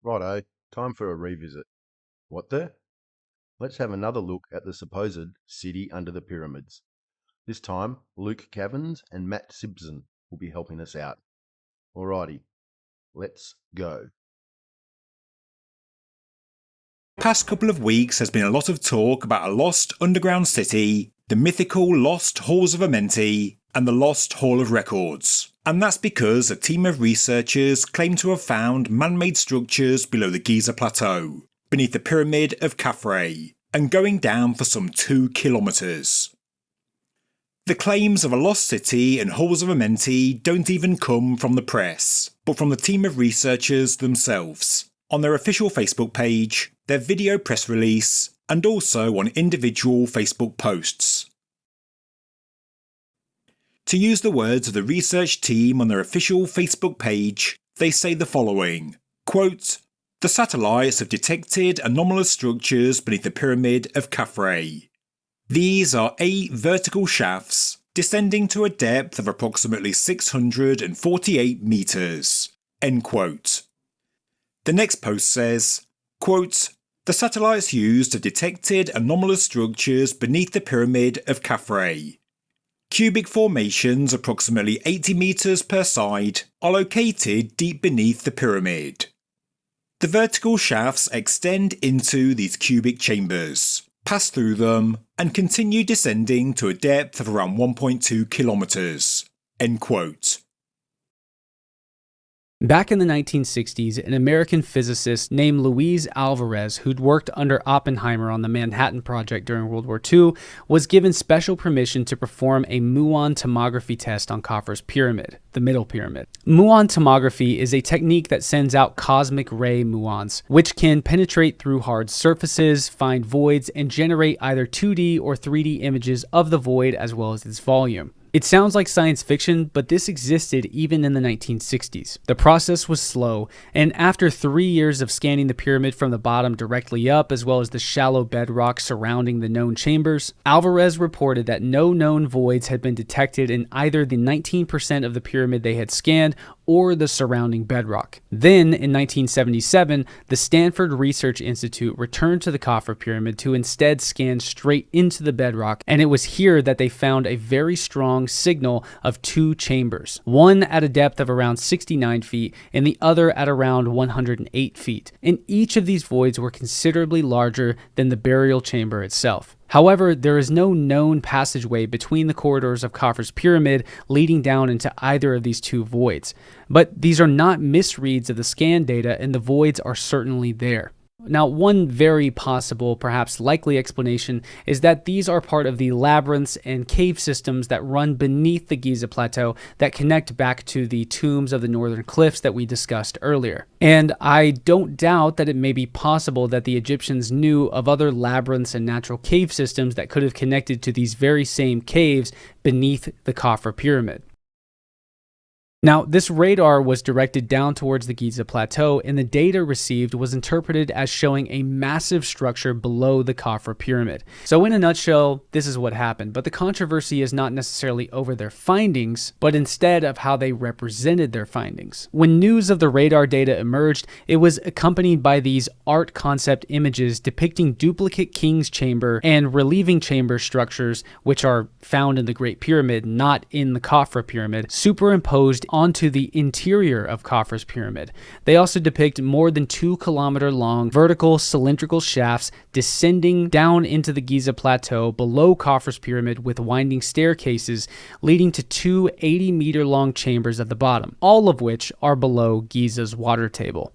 Righto, time for a revisit. What the? Let's have another look at the supposed city under the pyramids. This time, Luke Cavins and Matt Simpson will be helping us out. Alrighty, let's go. Past couple of weeks has been a lot of talk about a lost underground city, the mythical Lost Halls of Amenti, and the Lost Hall of Records. And that's because a team of researchers claim to have found man-made structures below the Giza Plateau, beneath the Pyramid of Khafre, and going down for some 2 kilometres. The claims of a lost city and halls of Amenti don't even come from the press, but from the team of researchers themselves, on their official Facebook page, their video press release, and also on individual Facebook posts. To use the words of the research team on their official Facebook page, they say the following, quote, "The satellites have detected anomalous structures beneath the Pyramid of Khafre. These are 8 vertical shafts descending to a depth of approximately 648 metres." End quote. The next post says, quote, "The satellites used have detected anomalous structures beneath the Pyramid of Khafre. Cubic formations approximately 80 metres per side are located deep beneath the pyramid. The vertical shafts extend into these cubic chambers, pass through them, and continue descending to a depth of around 1.2 kilometres." End quote. Back in the 1960s, an American physicist named Luis Alvarez, who'd worked under Oppenheimer on the Manhattan Project during World War II, was given special permission to perform a muon tomography test on Khafre's pyramid, the middle pyramid. Muon tomography is a technique that sends out cosmic ray muons, which can penetrate through hard surfaces, find voids, and generate either 2D or 3D images of the void as well as its volume. It sounds like science fiction, but this existed even in the 1960s. The process was slow, and after 3 years of scanning the pyramid from the bottom directly up, as well as the shallow bedrock surrounding the known chambers, Alvarez reported that no known voids had been detected in either the 19% of the pyramid they had scanned or the surrounding bedrock. Then, in 1977, the Stanford Research Institute returned to the Khafre pyramid to instead scan straight into the bedrock, and it was here that they found a very strong signal of 2 chambers, one at a depth of around 69 feet and the other at around 108 feet. And each of these voids were considerably larger than the burial chamber itself. However, there is no known passageway between the corridors of Khafre's pyramid leading down into either of these 2 voids. But these are not misreads of the scan data, and the voids are certainly there. Now, one very possible, perhaps likely explanation is that these are part of the labyrinths and cave systems that run beneath the Giza Plateau that connect back to the tombs of the northern cliffs that we discussed earlier. And I don't doubt that it may be possible that the Egyptians knew of other labyrinths and natural cave systems that could have connected to these very same caves beneath the Khafre pyramid. Now, this radar was directed down towards the Giza Plateau, and the data received was interpreted as showing a massive structure below the Khafre pyramid. So in a nutshell, this is what happened, but the controversy is not necessarily over their findings, but instead of how they represented their findings. When news of the radar data emerged, it was accompanied by these art concept images depicting duplicate King's Chamber and relieving chamber structures, which are found in the Great Pyramid, not in the Khafre pyramid, superimposed onto the interior of Khafre's pyramid. They also depict more than 2-kilometer long vertical cylindrical shafts descending down into the Giza Plateau below Khafre's pyramid with winding staircases leading to 2 80-meter long chambers at the bottom, all of which are below Giza's water table.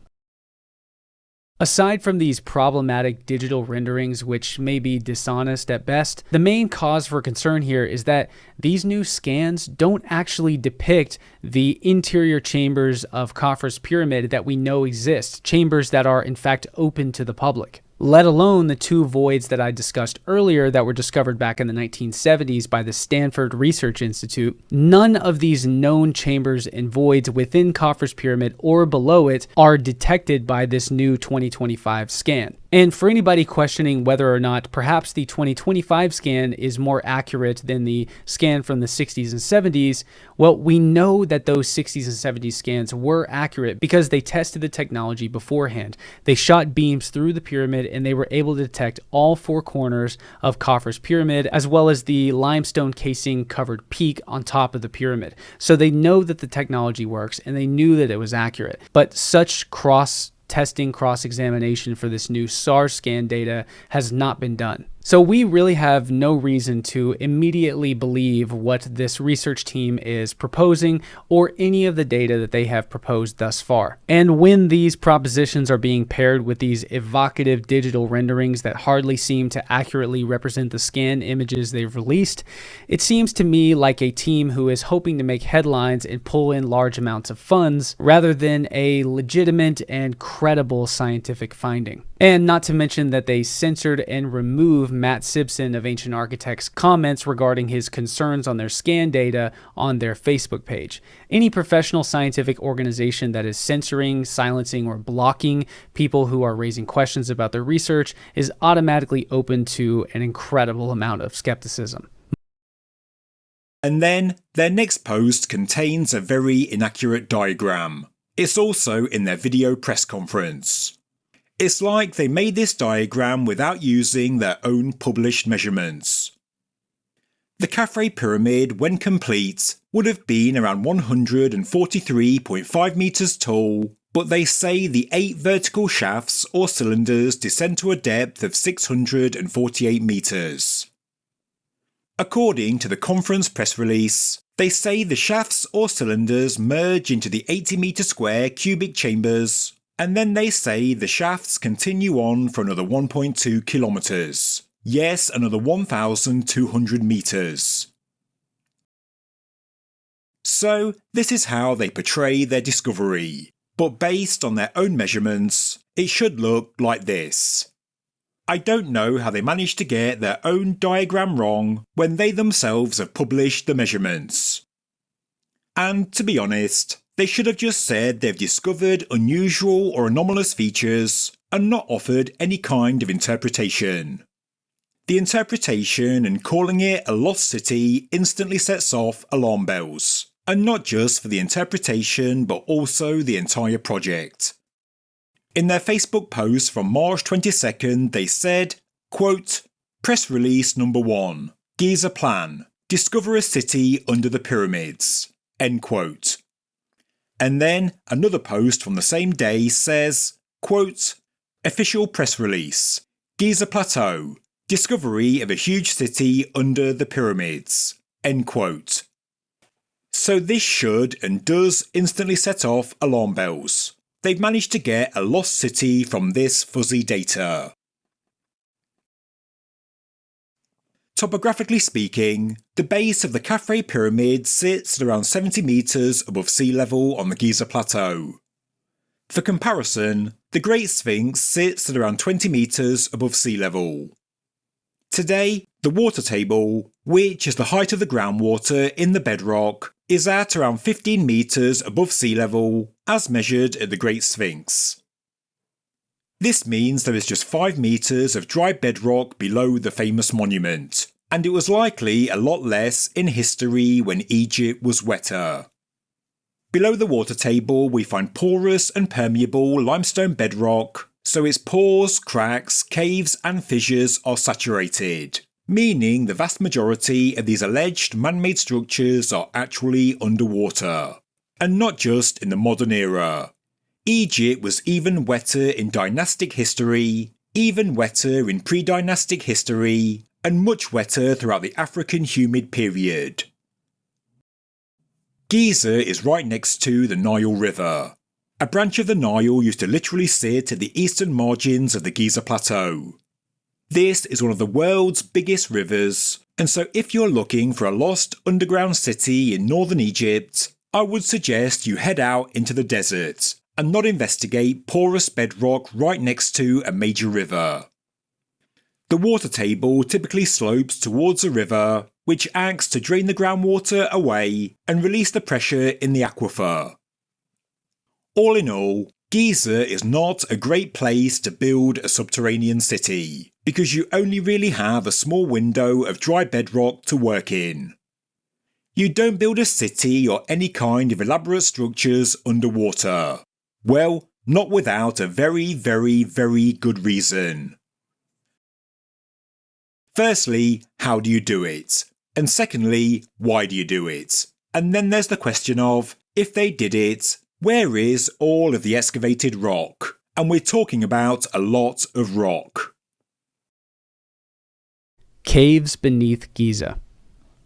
Aside from these problematic digital renderings, which may be dishonest at best, the main cause for concern here is that these new scans don't actually depict the interior chambers of Khafre's pyramid that we know exist, chambers that are in fact open to the public, let alone the 2 voids that I discussed earlier that were discovered back in the 1970s by the Stanford Research Institute. None of these known chambers and voids within Khafre's pyramid or below it are detected by this new 2025 scan. And for anybody questioning whether or not perhaps the 2025 scan is more accurate than the scan from the 60s and 70s, well, we know that those 60s and 70s scans were accurate because they tested the technology beforehand. They shot beams through the pyramid and they were able to detect all four corners of Khafre's pyramid, as well as the limestone casing covered peak on top of the pyramid. So they know that the technology works and they knew that it was accurate. But such cross-testing, cross-examination for this new SARS scan data has not been done. So we really have no reason to immediately believe what this research team is proposing or any of the data that they have proposed thus far. And when these propositions are being paired with these evocative digital renderings that hardly seem to accurately represent the scan images they've released, it seems to me like a team who is hoping to make headlines and pull in large amounts of funds rather than a legitimate and credible scientific finding. And not to mention that they censored and removed Matt Simpson of Ancient Architects' comments regarding his concerns on their scan data on their Facebook page. Any professional scientific organization that is censoring, silencing, or blocking people who are raising questions about their research is automatically open to an incredible amount of skepticism. And then their next post contains a very inaccurate diagram. It's also in their video press conference. It's like they made this diagram without using their own published measurements. The Khafre pyramid, when complete, would have been around 143.5 meters tall, but they say the 8 vertical shafts or cylinders descend to a depth of 648 meters. According to the conference press release, they say the shafts or cylinders merge into the 80-meter square cubic chambers, and then they say the shafts continue on for another 1.2 kilometers. Yes, another 1,200 meters. So, this is how they portray their discovery. But based on their own measurements, it should look like this. I don't know how they managed to get their own diagram wrong when they themselves have published the measurements. And to be honest, they should have just said they've discovered unusual or anomalous features and not offered any kind of interpretation. The interpretation and calling it a lost city instantly sets off alarm bells, and not just for the interpretation but also the entire project. In their Facebook post from March 22nd, they said, quote, "Press release number 1, Giza plan, discover a city under the pyramids," end quote. And then another post from the same day says, quote, "Official press release, Giza Plateau, discovery of a huge city under the pyramids," end quote. So this should and does instantly set off alarm bells. They've managed to get a lost city from this fuzzy data. Topographically speaking, the base of the Khafre pyramid sits at around 70 meters above sea level on the Giza Plateau. For comparison, the Great Sphinx sits at around 20 meters above sea level. Today, the water table, which is the height of the groundwater in the bedrock, is at around 15 meters above sea level as measured at the Great Sphinx. This means there is just 5 meters of dry bedrock below the famous monument, and it was likely a lot less in history when Egypt was wetter. Below the water table we find porous and permeable limestone bedrock, so its pores, cracks, caves and fissures are saturated, meaning the vast majority of these alleged man-made structures are actually underwater. And not just in the modern era. Egypt was even wetter in dynastic history, even wetter in pre-dynastic history, and much wetter throughout the African humid period. Giza is right next to the Nile River. A branch of the Nile used to literally sit at the eastern margins of the Giza Plateau. This is one of the world's biggest rivers, and so if you're looking for a lost underground city in northern Egypt, I would suggest you head out into the desert and not investigate porous bedrock right next to a major river. The water table typically slopes towards a river, which acts to drain the groundwater away and release the pressure in the aquifer. All in all, Giza is not a great place to build a subterranean city, because you only really have a small window of dry bedrock to work in. You don't build a city or any kind of elaborate structures underwater. Well, not without a very good reason. Firstly, how do you do it? And secondly, why do you do it? And then there's the question of, if they did it, where is all of the excavated rock? And we're talking about a lot of rock. Caves beneath Giza.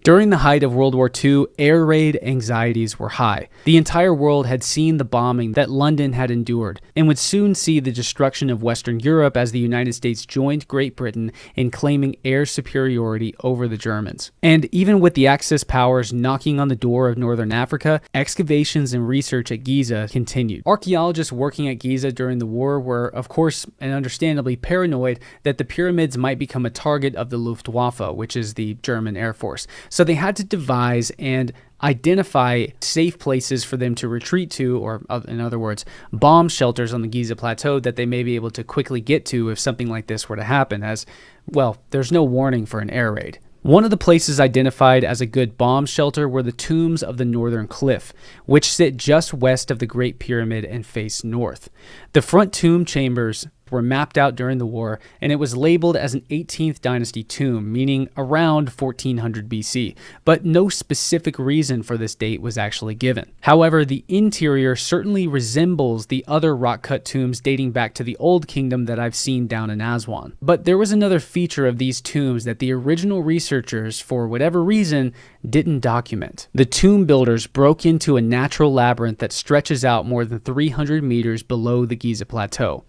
During the height of World War II, air raid anxieties were high. The entire world had seen the bombing that London had endured, and would soon see the destruction of Western Europe as the United States joined Great Britain in claiming air superiority over the Germans. And even with the Axis powers knocking on the door of Northern Africa, excavations and research at Giza continued. Archaeologists working at Giza during the war were, of course, and understandably paranoid that the pyramids might become a target of the Luftwaffe, which is the German Air Force. So they had to devise and identify safe places for them to retreat to, or in other words, bomb shelters on the Giza Plateau that they may be able to quickly get to if something like this were to happen, as, well, there's no warning for an air raid. One of the places identified as a good bomb shelter were the tombs of the Northern Cliff, which sit just west of the Great Pyramid and face north. The front tomb chambers were mapped out during the war, and it was labeled as an 18th dynasty tomb, meaning around 1400 BC, but no specific reason for this date was actually given. However, the interior certainly resembles the other rock-cut tombs dating back to the Old Kingdom that I've seen down in Aswan. But there was another feature of these tombs that the original researchers, for whatever reason, didn't document. The tomb builders broke into a natural labyrinth that stretches out more than 300 meters below the Giza Plateau.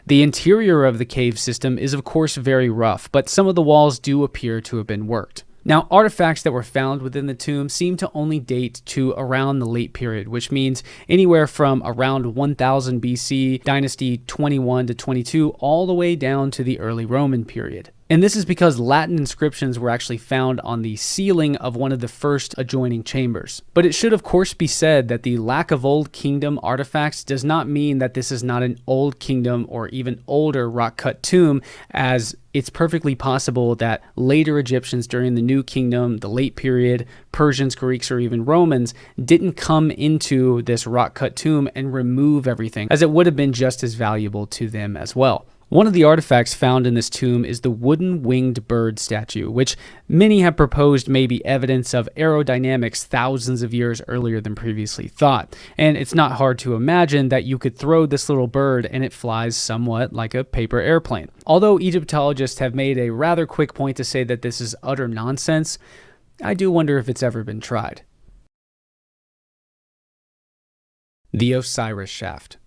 The interior of the cave system is of course very rough, but some of the walls do appear to have been worked. Now, artifacts that were found within the tomb seem to only date to around the late period, which means anywhere from around 1000 BC, dynasty 21 to 22, all the way down to the early Roman period. And this is because Latin inscriptions were actually found on the ceiling of one of the first adjoining chambers. But it should of course be said that the lack of Old Kingdom artifacts does not mean that this is not an Old Kingdom or even older rock-cut tomb, as it's perfectly possible that later Egyptians during the New Kingdom, the late period, Persians, Greeks, or even Romans didn't come into this rock-cut tomb and remove everything, as it would have been just as valuable to them as well. One of the artifacts found in this tomb is the wooden winged bird statue, which many have proposed may be evidence of aerodynamics thousands of years earlier than previously thought. And it's not hard to imagine that you could throw this little bird and it flies somewhat like a paper airplane. Although Egyptologists have made a rather quick point to say that this is utter nonsense, I do wonder if it's ever been tried. The Osiris Shaft.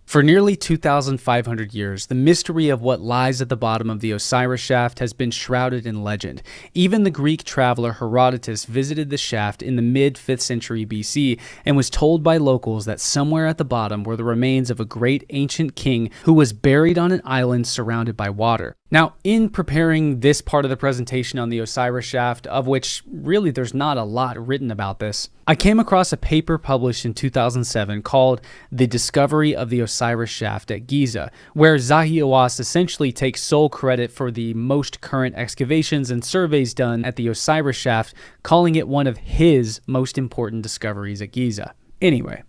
For nearly 2,500 years, the mystery of what lies at the bottom of the Osiris shaft has been shrouded in legend. Even the Greek traveler Herodotus visited the shaft in the mid-5th century BC and was told by locals that somewhere at the bottom were the remains of a great ancient king who was buried on an island surrounded by water. Now, in preparing this part of the presentation on the Osiris shaft, of which really there's not a lot written about this, I came across a paper published in 2007 called The Discovery of the Osiris Shaft at Giza, where Zahi Hawass essentially takes sole credit for the most current excavations and surveys done at the Osiris Shaft, calling it one of his most important discoveries at Giza. Anyway,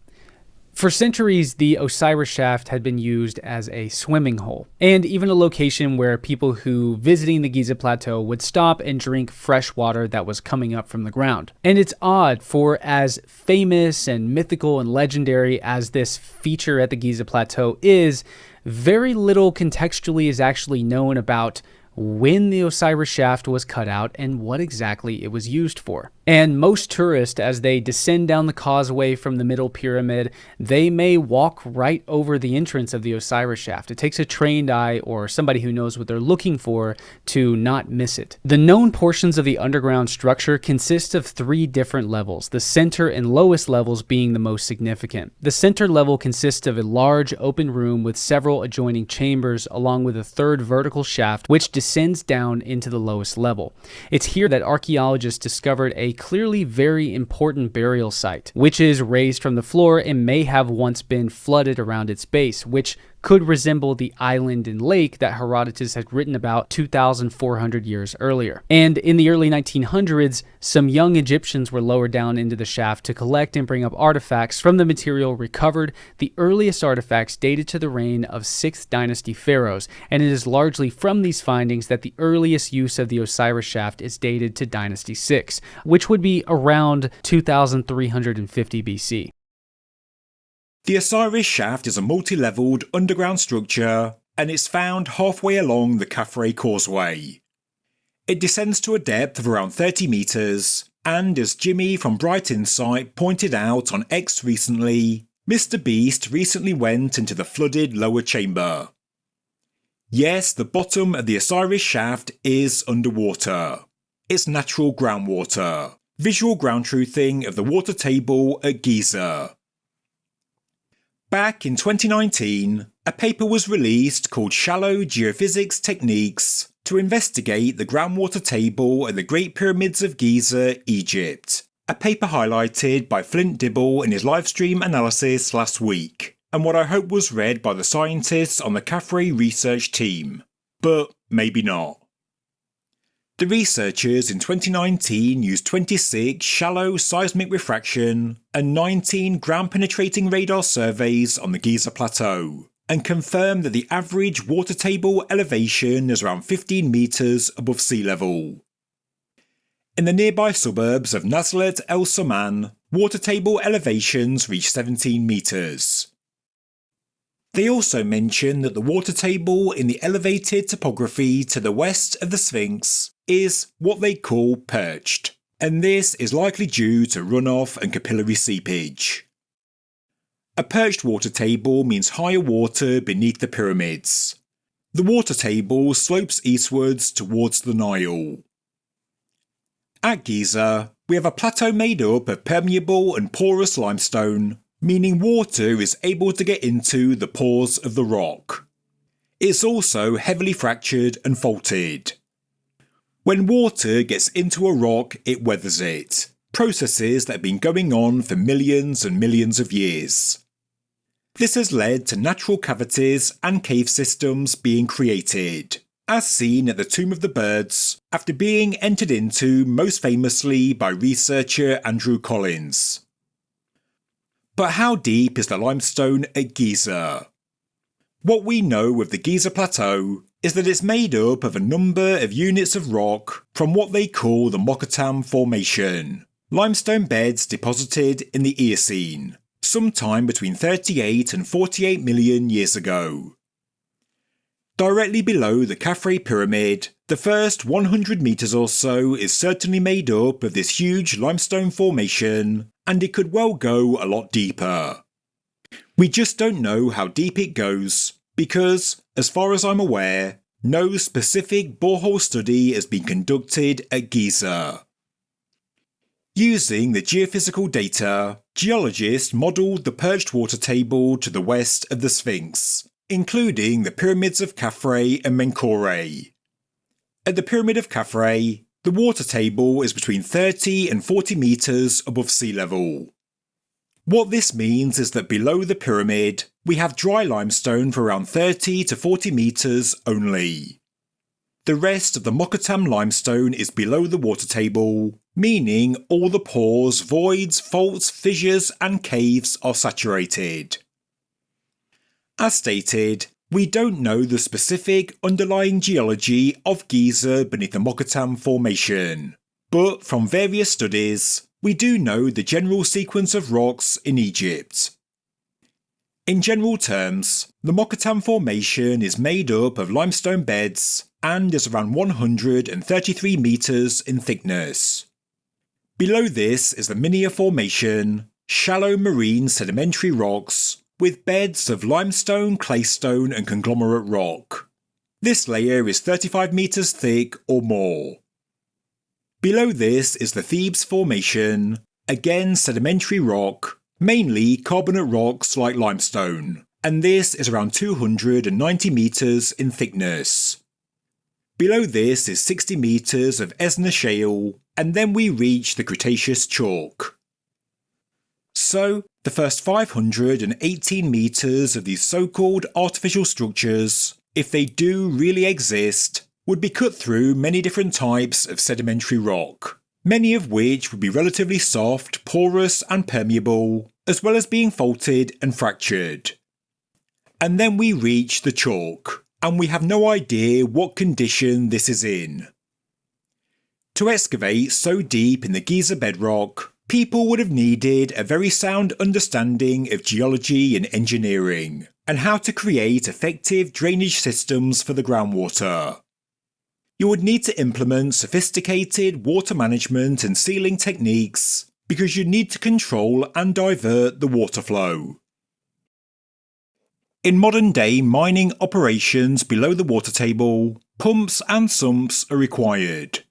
for centuries, the Osiris Shaft had been used as a swimming hole, and even a location where people who visiting the Giza Plateau would stop and drink fresh water that was coming up from the ground. And it's odd, for as famous and mythical and legendary as this feature at the Giza Plateau is, very little contextually is actually known about when the Osiris Shaft was cut out and what exactly it was used for. And most tourists, as they descend down the causeway from the middle pyramid, they may walk right over the entrance of the Osiris Shaft. It takes a trained eye or somebody who knows what they're looking for to not miss it. The known portions of the underground structure consist of 3 different levels, the center and lowest levels being the most significant. The center level consists of a large open room with several adjoining chambers, along with a 3rd vertical shaft which descends down into the lowest level. It's here that archaeologists discovered a clearly very important burial site, which is raised from the floor and may have once been flooded around its base, which could resemble the island and lake that Herodotus had written about 2,400 years earlier. And in the early 1900s, some young Egyptians were lowered down into the shaft to collect and bring up artifacts from the material recovered. The earliest artifacts dated to the reign of 6th dynasty pharaohs, and it is largely from these findings that the earliest use of the Osiris shaft is dated to Dynasty 6, which would be around 2350 BC. The Osiris shaft is a multi-leveled underground structure, and it's found halfway along the Khafre Causeway. It descends to a depth of around 30 metres, and as Jimmy from Bright Insight pointed out on X recently, Mr. Beast recently went into the flooded lower chamber. Yes, the bottom of the Osiris shaft is underwater. It's natural groundwater, visual ground truthing of the water table at Giza. Back in 2019, a paper was released called Shallow Geophysics Techniques to investigate the groundwater table at the Great Pyramids of Giza, Egypt. A paper highlighted by Flint Dibble in his livestream analysis last week, and what I hope was read by the scientists on the Khafre research team. But maybe not. The researchers in 2019 used 26 shallow seismic refraction and 19 ground-penetrating radar surveys on the Giza Plateau, and confirmed that the average water table elevation is around 15 metres above sea level. In the nearby suburbs of Nazlet El Saman, water table elevations reach 17 metres. They also mention that the water table in the elevated topography to the west of the Sphinx is what they call perched, and this is likely due to runoff and capillary seepage. A perched water table means higher water beneath the pyramids. The water table slopes eastwards towards the Nile. At Giza, we have a plateau made up of permeable and porous limestone, meaning water is able to get into the pores of the rock. It's also heavily fractured and faulted. When water gets into a rock, it weathers it, processes that have been going on for millions and millions of years. This has led to natural cavities and cave systems being created, as seen at the Tomb of the Birds, after being entered into most famously by researcher Andrew Collins. But how deep is the limestone at Giza? What we know of the Giza Plateau is that it's made up of a number of units of rock from what they call the Mokattam Formation, limestone beds deposited in the Eocene, sometime between 38 and 48 million years ago. Directly below the Khafre Pyramid, the first 100 metres or so is certainly made up of this huge limestone formation, and it could well go a lot deeper. We just don't know how deep it goes, because, as far as I'm aware, no specific borehole study has been conducted at Giza. Using the geophysical data, geologists modelled the perched water table to the west of the Sphinx, including the pyramids of Khafre and Menkaure. At the Pyramid of Khafre, the water table is between 30 and 40 metres above sea level. What this means is that below the pyramid, we have dry limestone for around 30 to 40 metres only. The rest of the Mokattam limestone is below the water table, meaning all the pores, voids, faults, fissures and caves are saturated. As stated, we don't know the specific underlying geology of Giza beneath the Mokattam Formation, but from various studies, we do know the general sequence of rocks in Egypt. In general terms, the Mokattam Formation is made up of limestone beds and is around 133 metres in thickness. Below this is the Minya Formation, shallow marine sedimentary rocks with beds of limestone, claystone and conglomerate rock. This layer is 35 metres thick or more. Below this is the Thebes Formation, again sedimentary rock, mainly carbonate rocks like limestone, and this is around 290 metres in thickness. Below this is 60 metres of Esner shale, and then we reach the Cretaceous chalk. So, the first 518 metres of these so-called artificial structures, if they do really exist, would be cut through many different types of sedimentary rock, many of which would be relatively soft, porous and permeable, as well as being faulted and fractured. And then we reach the chalk, and we have no idea what condition this is in. To excavate so deep in the Giza bedrock, people would have needed a very sound understanding of geology and engineering, and how to create effective drainage systems for the groundwater. You would need to implement sophisticated water management and sealing techniques, because you need to control and divert the water flow. In modern day mining operations below the water table, pumps and sumps are required.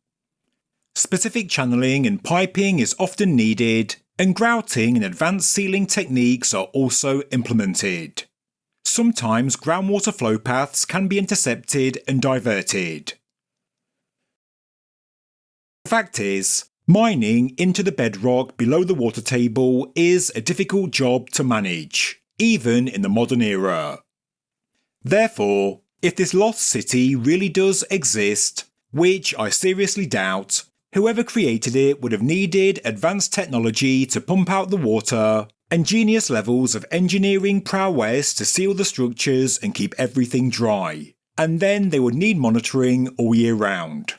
Specific channeling and piping is often needed, and grouting and advanced sealing techniques are also implemented. Sometimes groundwater flow paths can be intercepted and diverted. The fact is, mining into the bedrock below the water table is a difficult job to manage, even in the modern era. Therefore, if this lost city really does exist, which I seriously doubt, whoever created it would have needed advanced technology to pump out the water, and genius levels of engineering prowess to seal the structures and keep everything dry, and then they would need monitoring all year round.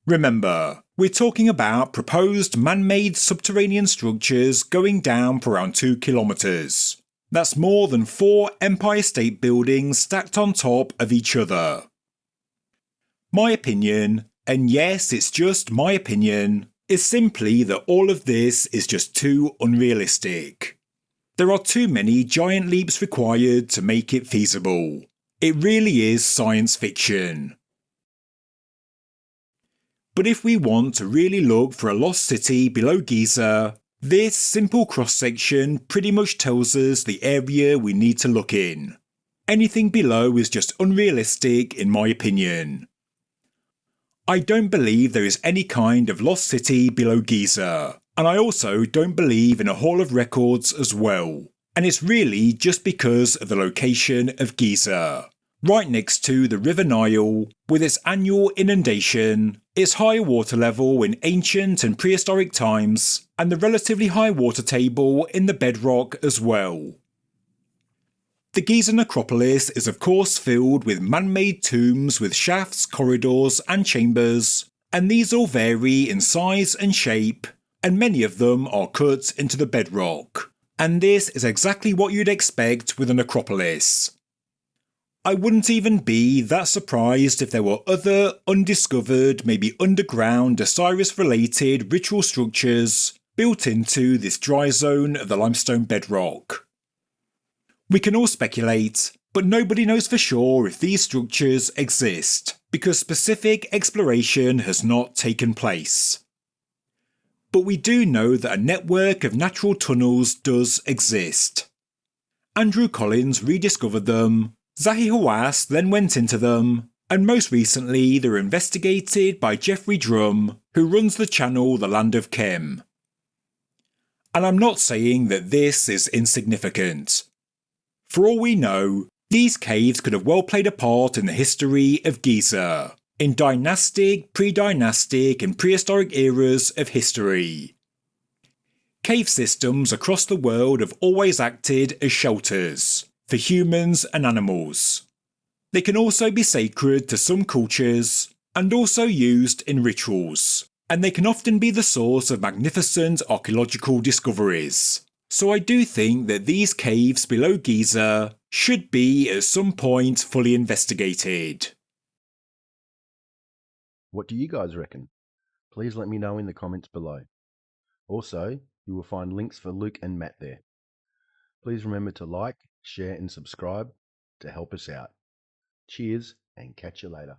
Remember, we're talking about proposed man-made subterranean structures going down for around 2 kilometres. That's more than 4 Empire State Buildings stacked on top of each other. My opinion, and yes, it's just my opinion, is simply that all of this is just too unrealistic. There are too many giant leaps required to make it feasible. It really is science fiction. But if we want to really look for a lost city below Giza, this simple cross-section pretty much tells us the area we need to look in. Anything below is just unrealistic in my opinion. I don't believe there is any kind of lost city below Giza, and I also don't believe in a Hall of Records as well, and it's really just because of the location of Giza. Right next to the River Nile, with its annual inundation, its high water level in ancient and prehistoric times, and the relatively high water table in the bedrock as well. The Giza necropolis is of course filled with man-made tombs with shafts, corridors and chambers, and these all vary in size and shape, and many of them are cut into the bedrock. And this is exactly what you'd expect with a necropolis. I wouldn't even be that surprised if there were other undiscovered, maybe underground Osiris-related ritual structures built into this dry zone of the limestone bedrock. We can all speculate, but nobody knows for sure if these structures exist, because specific exploration has not taken place. But we do know that a network of natural tunnels does exist. Andrew Collins rediscovered them, Zahi Hawass then went into them, and most recently they were investigated by Jeffrey Drum, who runs the channel The Land of Chem. And I'm not saying that this is insignificant. For all we know, these caves could have well played a part in the history of Giza, in dynastic, pre-dynastic and prehistoric eras of history. Cave systems across the world have always acted as shelters for humans and animals. They can also be sacred to some cultures and also used in rituals, and they can often be the source of magnificent archaeological discoveries. So I do think that these caves below Giza should be at some point fully investigated. What do you guys reckon? Please let me know in the comments below. Also, you will find links for Luke and Matt there. Please remember to like, share and subscribe to help us out. Cheers and catch you later.